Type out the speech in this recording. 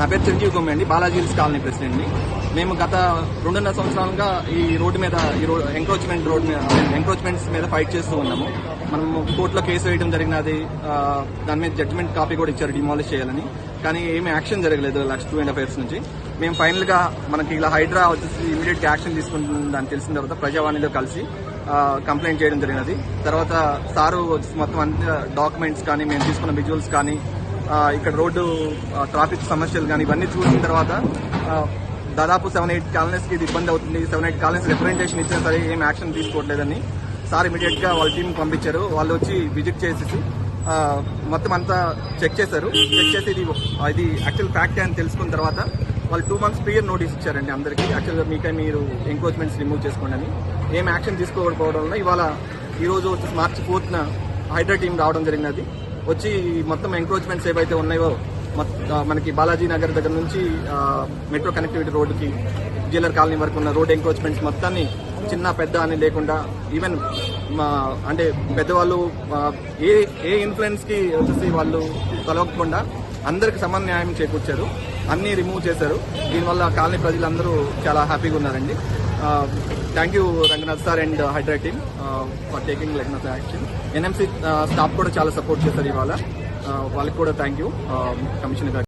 నా పేరు చిరంజీవి కొమ్మి అండి, బాలాజీ హిల్స్ కాలనీ ప్రెసిడెంట్ ని. మేము గత 2.5 సంవత్సరాలుగా ఈ రోడ్డు మీద ఎంక్రోచ్మెంట్స్ మీద ఫైట్ చేస్తూ ఉన్నాము. మనము కోర్టులో కేసు వేయడం జరిగినది, దాని మీద జడ్జిమెంట్ కాపీ కూడా ఇచ్చారు డిమాలిష్ చేయాలని. కానీ ఏమీ యాక్షన్ జరగలేదు లక్ష్మీ అఫైర్స్ నుంచి. మేము ఫైనల్ గా మనకి ఇలా హైడ్రా వచ్చేసి ఇమీడియట్ గా యాక్షన్ తీసుకుంటుందని తెలిసిన తర్వాత ప్రజావాణిలో కలిసి కంప్లైంట్ చేయడం జరిగినది. తర్వాత సారు మొత్తం అన్ని డాక్యుమెంట్స్ కానీ, మేము తీసుకున్న విజువల్స్ కానీ, ఇక్కడ రోడ్డు ట్రాఫిక్ సమస్యలు కానీ ఇవన్నీ చూసిన తర్వాత దాదాపు 7-8 కాలనీస్ కి ఇది ఇబ్బంది అవుతుంది, 7-8 కాలనీస్ రిప్రజెంటేషన్ ఇచ్చినా సరే ఏం యాక్షన్ తీసుకోవట్లేదని సార్ ఇమీడియట్ గా వాళ్ళ టీం పంపించారు. వాళ్ళు వచ్చి విజిట్ చేసేసి మొత్తం అంతా చెక్ చేశారు. చెక్ చేసి ఇది యాక్చువల్ ఫ్యాక్ట్ అని తెలుసుకున్న తర్వాత వాళ్ళు 2 months ప్రియర్ నోటీస్ ఇచ్చారండి అందరికీ. యాక్చువల్గా మీకై మీరు ఎంక్రోచ్మెంట్స్ రిమూవ్ చేసుకోండి అని. ఏం యాక్షన్ తీసుకోకపోవడం వల్ల ఇవాళ ఈ రోజు వచ్చి March 4th హైడ్రా టీం రావడం జరిగినది. వచ్చి మొత్తం ఎంక్రోచ్మెంట్స్ ఏవైతే ఉన్నాయో మనకి బాలాజీ నగర్ దగ్గర నుంచి మెట్రో కనెక్టివిటీ రోడ్డుకి జిల్లర్ కాలనీ వరకు ఉన్న రోడ్ ఎంక్రోచ్మెంట్స్ మొత్తాన్ని చిన్న పెద్ద అని లేకుండా, ఈవెన్ అంటే పెద్దవాళ్ళు ఏ ఇన్ఫ్లుయెన్స్ కి వచ్చేసి వాళ్ళు తొలగకుండా అందరికి సమాన న్యాయం చేకూర్చారు. అన్ని రిమూవ్ చేశారు. దీనివల్ల కాలనీ ప్రజలందరూ చాలా హ్యాపీగా ఉన్నారండి. Thank you Ranganath sir and Hydraa team for taking like action. NMC staff కూడా చాలా సపోర్ట్ చేశారు ఇవాళ. వాళ్ళకి కూడా థ్యాంక్ యూ కమిషనర్ గారు.